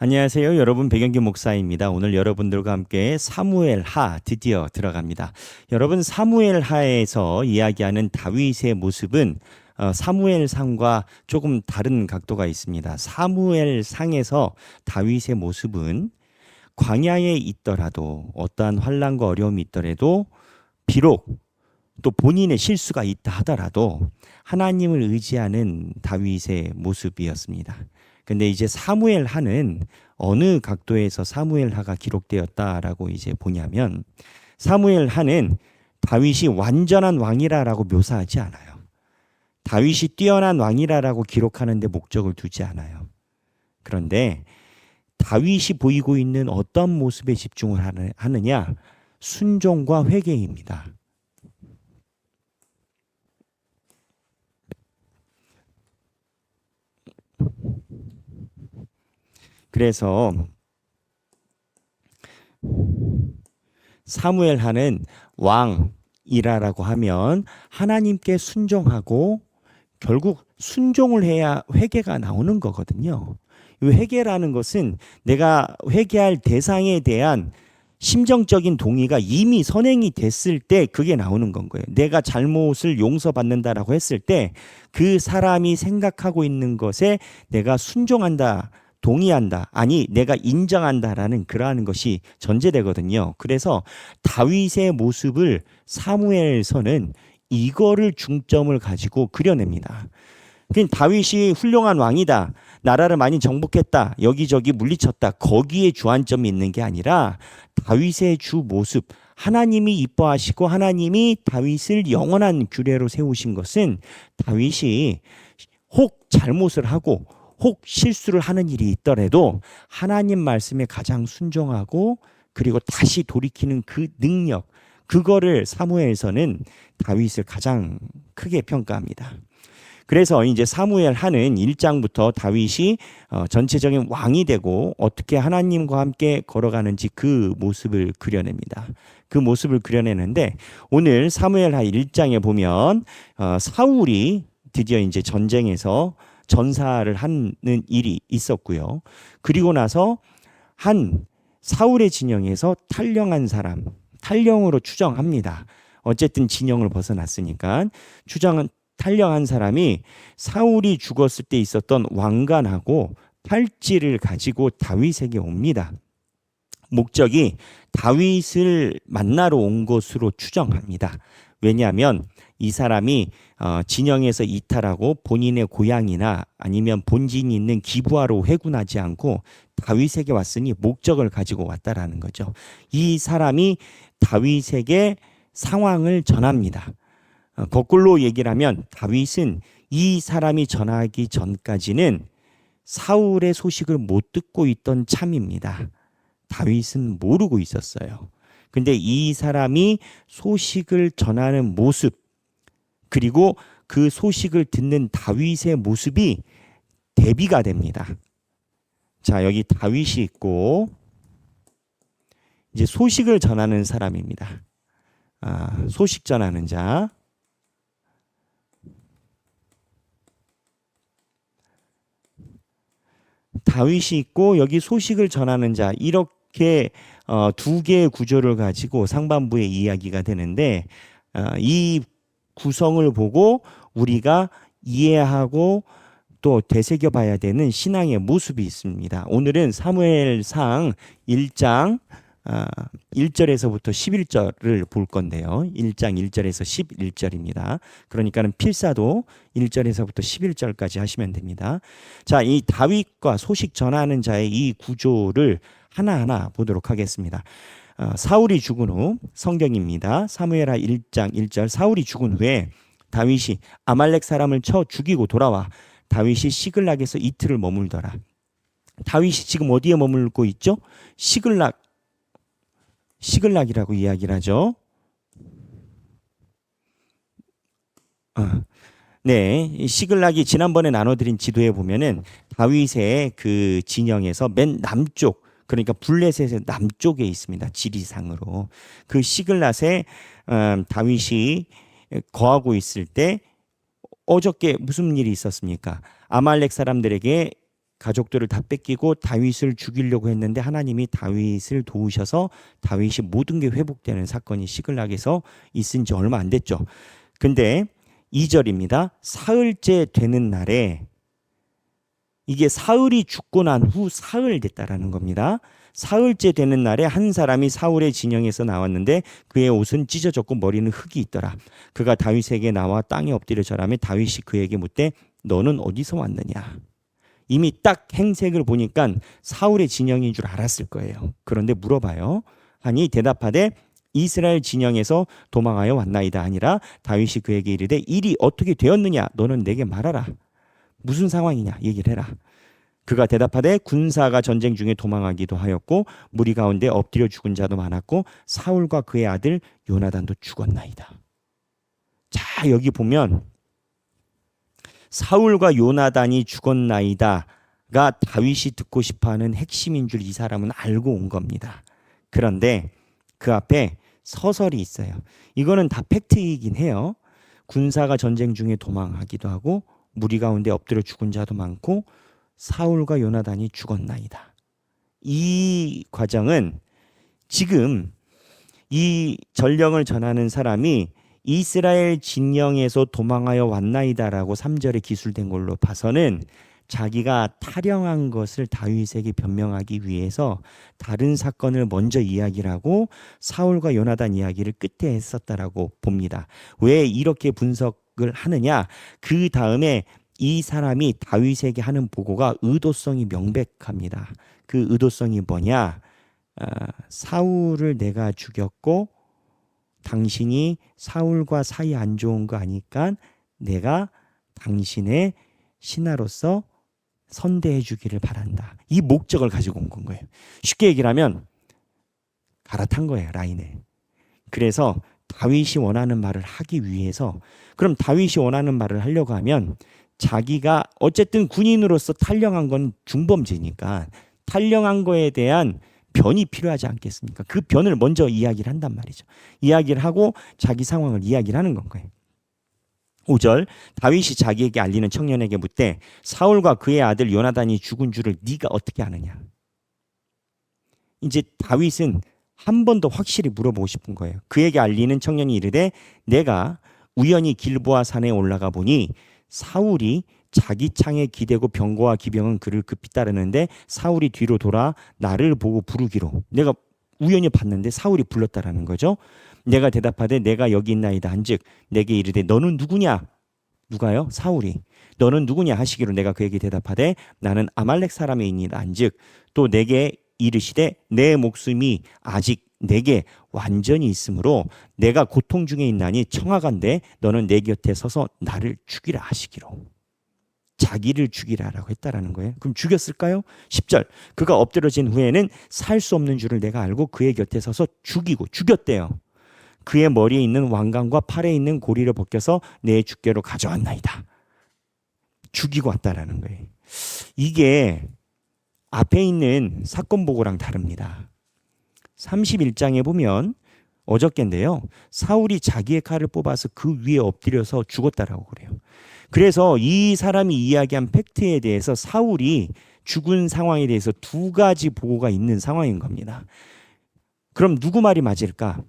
안녕하세요. 여러분 백영규 목사입니다. 오늘 여러분들과 함께 사무엘하 드디어 들어갑니다. 여러분 사무엘하에서 이야기하는 다윗의 모습은 사무엘상과 조금 다른 각도가 있습니다. 사무엘상에서 다윗의 모습은 광야에 있더라도 어떠한 환난과 어려움이 있더라도 비록 또 본인의 실수가 있다 하더라도 하나님을 의지하는 다윗의 모습이었습니다. 근데 이제 사무엘하는 어느 각도에서 사무엘하가 기록되었다라고 이제 보냐면 사무엘하는 다윗이 완전한 왕이라라고 묘사하지 않아요. 다윗이 뛰어난 왕이라라고 기록하는 데 목적을 두지 않아요. 그런데 다윗이 보이고 있는 어떤 모습에 집중을 하느냐? 순종과 회개입니다. 그래서 사무엘하는 왕이라라고 하면 하나님께 순종하고 결국 순종을 해야 회개가 나오는 거거든요. 이 회개라는 것은 내가 회개할 대상에 대한 심정적인 동의가 이미 선행이 됐을 때 그게 나오는 건 거예요. 내가 잘못을 용서받는다라고 했을 때 그 사람이 생각하고 있는 것에 내가 순종한다, 동의한다, 아니 내가 인정한다라는 그러한 것이 전제되거든요. 그래서 다윗의 모습을 사무엘서는 이거를 중점을 가지고 그려냅니다. 그러니까 다윗이 훌륭한 왕이다. 나라를 많이 정복했다. 여기저기 물리쳤다. 거기에 주안점이 있는 게 아니라 다윗의 주 모습, 하나님이 이뻐하시고 하나님이 다윗을 영원한 규례로 세우신 것은 다윗이 혹 잘못을 하고 혹 실수를 하는 일이 있더라도 하나님 말씀에 가장 순종하고 그리고 다시 돌이키는 그 능력, 그거를 사무엘서는 다윗을 가장 크게 평가합니다. 그래서 이제 사무엘하는 1장부터 다윗이 전체적인 왕이 되고 어떻게 하나님과 함께 걸어가는지 그 모습을 그려냅니다. 그 모습을 그려내는데 오늘 사무엘하 1장에 보면 사울이 드디어 이제 전쟁에서 전사를 하는 일이 있었고요. 그리고 나서 한 사울의 진영에서 탈령한 사람, 탈령으로 추정합니다. 어쨌든 진영을 벗어났으니까 탈령한 사람이 사울이 죽었을 때 있었던 왕관하고 팔찌를 가지고 다윗에게 옵니다. 목적이 다윗을 만나러 온 것으로 추정합니다. 왜냐하면 이 사람이 진영에서 이탈하고 본인의 고향이나 아니면 본진이 있는 기부하로 회군하지 않고 다윗에게 왔으니 목적을 가지고 왔다라는 거죠. 이 사람이 다윗에게 상황을 전합니다. 거꾸로 얘기를 하면 다윗은 이 사람이 전하기 전까지는 사울의 소식을 못 듣고 있던 참입니다. 다윗은 모르고 있었어요. 근데 이 사람이 소식을 전하는 모습, 그리고 그 소식을 듣는 다윗의 모습이 대비가 됩니다. 자, 여기 다윗이 있고 이제 소식을 전하는 사람입니다. 소식 전하는 자. 다윗이 있고 여기 소식을 전하는 자, 이렇게 두 개의 구조를 가지고 상반부에 이야기가 되는데 이 구성을 보고 우리가 이해하고 또 되새겨 봐야 되는 신앙의 모습이 있습니다. 오늘은 사무엘상 1장 1절에서부터 11절을 볼 건데요. 1장 1절에서 11절입니다. 그러니까는 필사도 1절에서부터 11절까지 하시면 됩니다. 자, 이 다윗과 소식 전하는 자의 이 구조를 하나하나 보도록 하겠습니다. 사울이 죽은 후 성경입니다. 사무엘하 1장 1절 사울이 죽은 후에 다윗이 아말렉 사람을 쳐 죽이고 돌아와 다윗이 시글락에서 이틀을 머물더라. 다윗이 지금 어디에 머물고 있죠? 시글락이라고 이야기를 하죠. 네, 시글락이 지난번에 나눠드린 지도에 보면은 다윗의 그 진영에서 맨 남쪽, 그러니까 블레셋의 남쪽에 있습니다. 지리상으로. 그 시글락에 다윗이 거하고 있을 때 어저께 무슨 일이 있었습니까? 아말렉 사람들에게 가족들을 다 뺏기고 다윗을 죽이려고 했는데 하나님이 다윗을 도우셔서 다윗이 모든 게 회복되는 사건이 시글락에서 있은 지 얼마 안 됐죠. 근데 2절입니다. 사흘째 되는 날에, 이게 사흘이 죽고 난 후 사흘 됐다라는 겁니다. 사흘째 되는 날에 한 사람이 사울의 진영에서 나왔는데 그의 옷은 찢어졌고 머리는 흙이 있더라. 그가 다윗에게 나와 땅에 엎드려 절하며 다윗이 그에게 묻되 너는 어디서 왔느냐. 이미 딱 행색을 보니까 사울의 진영인 줄 알았을 거예요. 그런데 물어봐요. 하니 대답하되 이스라엘 진영에서 도망하여 왔나이다. 아니라 다윗이 그에게 이르되 일이 어떻게 되었느냐. 너는 내게 말하라. 무슨 상황이냐 얘기를 해라. 그가 대답하되 군사가 전쟁 중에 도망하기도 하였고 무리 가운데 엎드려 죽은 자도 많았고 사울과 그의 아들 요나단도 죽었나이다. 자, 여기 보면 사울과 요나단이 죽었나이다가 다윗이 듣고 싶어하는 핵심인 줄 이 사람은 알고 온 겁니다. 그런데 그 앞에 서설이 있어요. 이거는 다 팩트이긴 해요. 군사가 전쟁 중에 도망하기도 하고 무리 가운데 엎드려 죽은 자도 많고 사울과 요나단이 죽었나이다. 이 과정은 지금 이 전령을 전하는 사람이 이스라엘 진영에서 도망하여 왔나이다라고 3절에 기술된 걸로 봐서는 자기가 탈영한 것을 다윗에게 변명하기 위해서 다른 사건을 먼저 이야기를 하고 사울과 요나단 이야기를 끝에 했었다라고 봅니다. 왜 이렇게 분석을 하느냐? 그 다음에 이 사람이 다윗에게 하는 보고가 의도성이 명백합니다. 그 의도성이 뭐냐? 사울을 내가 죽였고 당신이 사울과 사이 안 좋은 거 아니까 내가 당신의 신하로서 선대해 주기를 바란다. 이 목적을 가지고 온 건 거예요. 쉽게 얘기를 하면 갈아탄 거예요, 라인을. 그래서 다윗이 원하는 말을 하기 위해서, 그럼 다윗이 원하는 말을 하려고 하면 자기가 어쨌든 군인으로서 탈영한 건 중범죄니까 탈영한 거에 대한 변이 필요하지 않겠습니까? 그 변을 먼저 이야기를 한단 말이죠. 이야기를 하고 자기 상황을 이야기를 하는 건 거예요. 5절 다윗이 자기에게 알리는 청년에게 묻되 사울과 그의 아들 요나단이 죽은 줄을 네가 어떻게 아느냐. 이제 다윗은 한 번 더 확실히 물어보고 싶은 거예요. 그에게 알리는 청년이 이르되 내가 우연히 길보아 산에 올라가 보니 사울이 자기 창에 기대고 병거와 기병은 그를 급히 따르는데 사울이 뒤로 돌아 나를 보고 부르기로. 내가 우연히 봤는데 사울이 불렀다라는 거죠. 내가 대답하되 내가 여기 있나이다 한즉 내게 이르되 너는 누구냐. 누가요? 사울이. 너는 누구냐 하시기로 내가 그에게 대답하되 나는 아말렉 사람이니이다 한즉 또 내게 이르시되 내 목숨이 아직 내게 완전히 있으므로 내가 고통 중에 있나니 청하건대 너는 내 곁에 서서 나를 죽이라 하시기로. 자기를 죽이라라고 했다라는 거예요. 그럼 죽였을까요? 10절 그가 엎드러진 후에는 살 수 없는 줄을 내가 알고 그의 곁에 서서 죽였대요. 그의 머리에 있는 왕관과 팔에 있는 고리를 벗겨서 내 주께로 가져왔나이다. 죽이고 왔다라는 거예요. 이게 앞에 있는 사건 보고랑 다릅니다. 31장에 보면 어저께인데요. 사울이 자기의 칼을 뽑아서 그 위에 엎드려서 죽었다라고 그래요. 그래서 이 사람이 이야기한 팩트에 대해서 사울이 죽은 상황에 대해서 두 가지 보고가 있는 상황인 겁니다. 그럼 누구 말이 맞을까?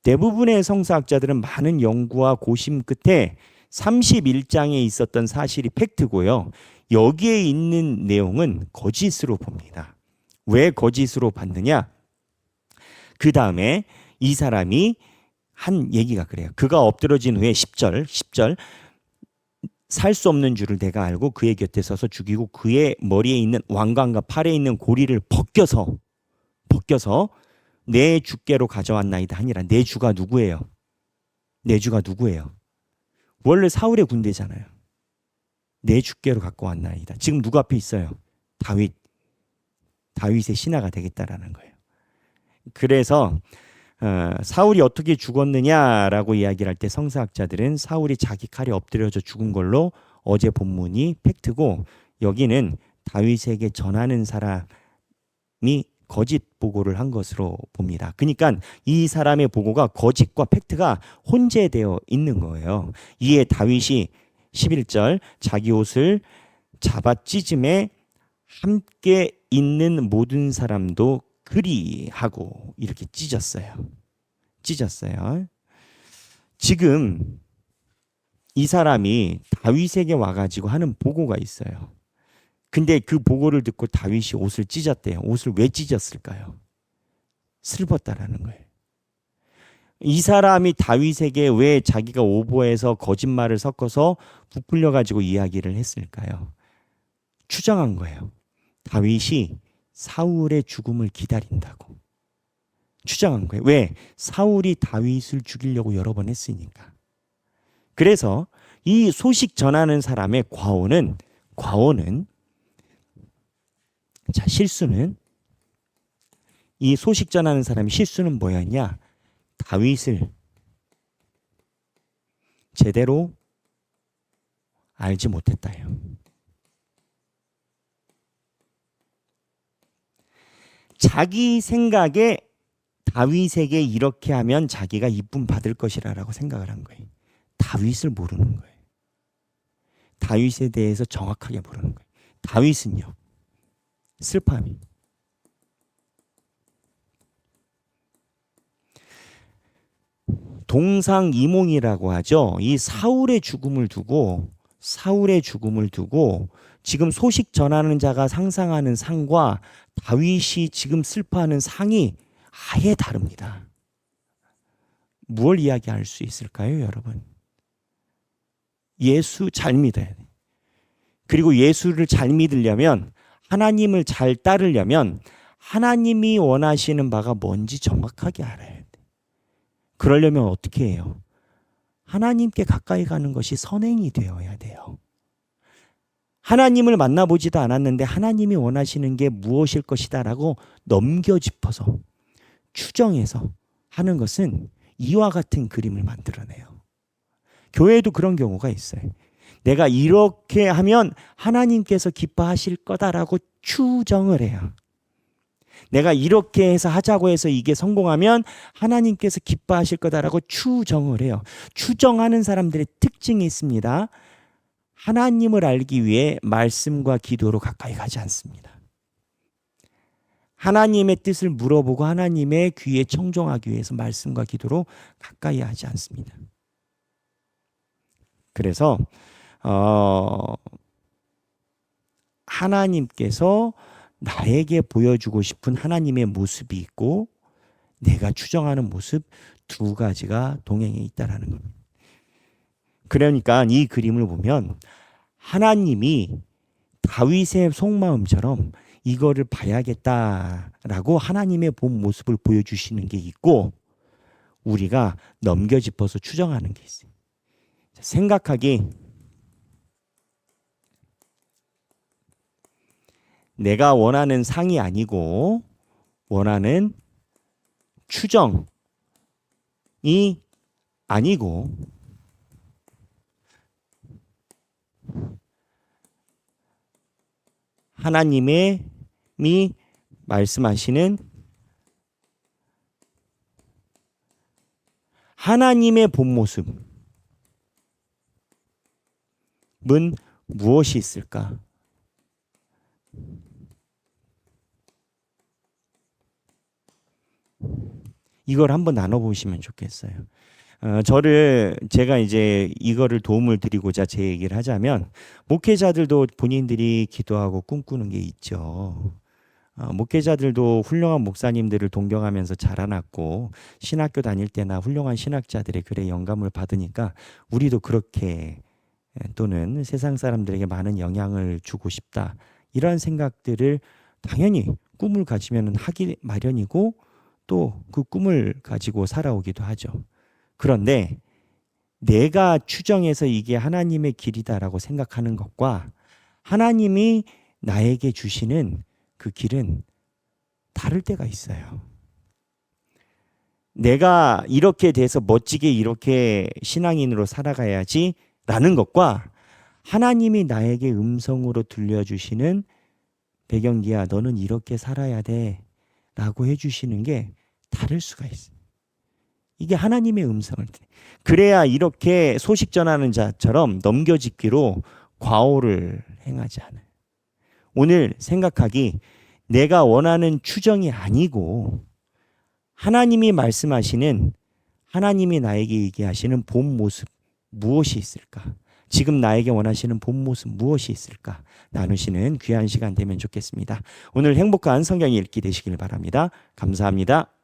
대부분의 성서학자들은 많은 연구와 고심 끝에 31장에 있었던 사실이 팩트고요. 여기에 있는 내용은 거짓으로 봅니다. 왜 거짓으로 봤느냐? 그 다음에 이 사람이 한 얘기가 그래요. 그가 엎드러진 후에 10절 살 수 없는 줄을 내가 알고 그의 곁에 서서 죽이고 그의 머리에 있는 왕관과 팔에 있는 고리를 벗겨서 내 주께로 가져왔나이다 하니라. 내 주가 누구예요? 내 주가 누구예요? 원래 사울의 군대잖아요. 내 주께로 갖고 왔나이다. 지금 누구 앞에 있어요? 다윗의 신하가 되겠다라는 거예요. 그래서 사울이 어떻게 죽었느냐라고 이야기를 할 때 성서학자들은 사울이 자기 칼에 엎드려져 죽은 걸로 어제 본문이 팩트고 여기는 다윗에게 전하는 사람이 거짓 보고를 한 것으로 봅니다. 그러니까 이 사람의 보고가 거짓과 팩트가 혼재되어 있는 거예요. 이에 다윗이 11절 자기 옷을 잡아 찢음에 함께 있는 모든 사람도 그리하고 이렇게 찢었어요. 찢었어요. 지금 이 사람이 다윗에게 와가지고 하는 보고가 있어요. 근데 그 보고를 듣고 다윗이 옷을 찢었대요. 옷을 왜 찢었을까요? 슬펐다라는 거예요. 이 사람이 다윗에게 왜 자기가 오보해서 거짓말을 섞어서 부풀려 가지고 이야기를 했을까요? 추정한 거예요. 다윗이 사울의 죽음을 기다린다고 추정한 거예요. 왜? 사울이 다윗을 죽이려고 여러 번 했으니까. 그래서 이 소식 전하는 사람의 과오는 자, 실수는 이 소식 전하는 사람의 실수는 뭐였냐? 다윗을 제대로 알지 못했다요. 자기 생각에 다윗에게 이렇게 하면 자기가 이쁨 받을 것이라고 생각을 한 거예요. 다윗을 모르는 거예요. 다윗에 대해서 정확하게 모르는 거예요. 다윗은요, 슬픔이 동상이몽이라고 하죠. 이 사울의 죽음을 두고 지금 소식 전하는 자가 상상하는 상과 다윗이 지금 슬퍼하는 상이 아예 다릅니다. 무엇을 이야기할 수 있을까요, 여러분? 예수 잘 믿어야 돼. 그리고 예수를 잘 믿으려면, 하나님을 잘 따르려면 하나님이 원하시는 바가 뭔지 정확하게 알아야 돼. 그러려면 어떻게 해요? 하나님께 가까이 가는 것이 선행이 되어야 돼요. 하나님을 만나보지도 않았는데 하나님이 원하시는 게 무엇일 것이다라고 넘겨짚어서 추정해서 하는 것은 이와 같은 그림을 만들어내요. 교회에도 그런 경우가 있어요. 내가 이렇게 하면 하나님께서 기뻐하실 거다라고 추정을 해요. 내가 이렇게 해서 하자고 해서 이게 성공하면 하나님께서 기뻐하실 거다라고 추정을 해요. 추정하는 사람들의 특징이 있습니다. 하나님을 알기 위해 말씀과 기도로 가까이 가지 않습니다. 하나님의 뜻을 물어보고 하나님의 귀에 청종하기 위해서 말씀과 기도로 가까이 하지 않습니다. 그래서 하나님께서 나에게 보여주고 싶은 하나님의 모습이 있고 내가 추정하는 모습 두 가지가 동행해 있다라는 겁니다. 그러니까 이 그림을 보면 하나님이 다윗의 속마음처럼 이거를 봐야겠다라고 하나님의 본 모습을 보여주시는 게 있고 우리가 넘겨짚어서 추정하는 게 있어요. 생각하기 내가 원하는 상이 아니고 원하는 추정이 아니고 하나님이 말씀하시는 하나님의 본 모습은 무엇이 있을까? 이걸 한번 나눠보시면 좋겠어요. 제가 이제 이거를 도움을 드리고자 제 얘기를 하자면 목회자들도 본인들이 기도하고 꿈꾸는 게 있죠. 목회자들도 훌륭한 목사님들을 동경하면서 자라났고 신학교 다닐 때나 훌륭한 신학자들의 글에 영감을 받으니까 우리도 그렇게 또는 세상 사람들에게 많은 영향을 주고 싶다. 이런 생각들을 당연히 꿈을 가지면 하기 마련이고 또 그 꿈을 가지고 살아오기도 하죠. 그런데 내가 추정해서 이게 하나님의 길이다라고 생각하는 것과 하나님이 나에게 주시는 그 길은 다를 때가 있어요. 내가 이렇게 돼서 멋지게 이렇게 신앙인으로 살아가야지 라는 것과 하나님이 나에게 음성으로 들려주시는 배경기야 너는 이렇게 살아야 돼 라고 해주시는 게 다를 수가 있어요. 이게 하나님의 음성을 그래야 이렇게 소식 전하는 자처럼 넘겨짚기로 과오를 행하지 않아요. 오늘 생각하기 내가 원하는 추정이 아니고 하나님이 말씀하시는 하나님이 나에게 얘기하시는 본 모습 무엇이 있을까? 지금 나에게 원하시는 본 모습 무엇이 있을까? 나누시는 귀한 시간 되면 좋겠습니다. 오늘 행복한 성경 읽기 되시길 바랍니다. 감사합니다.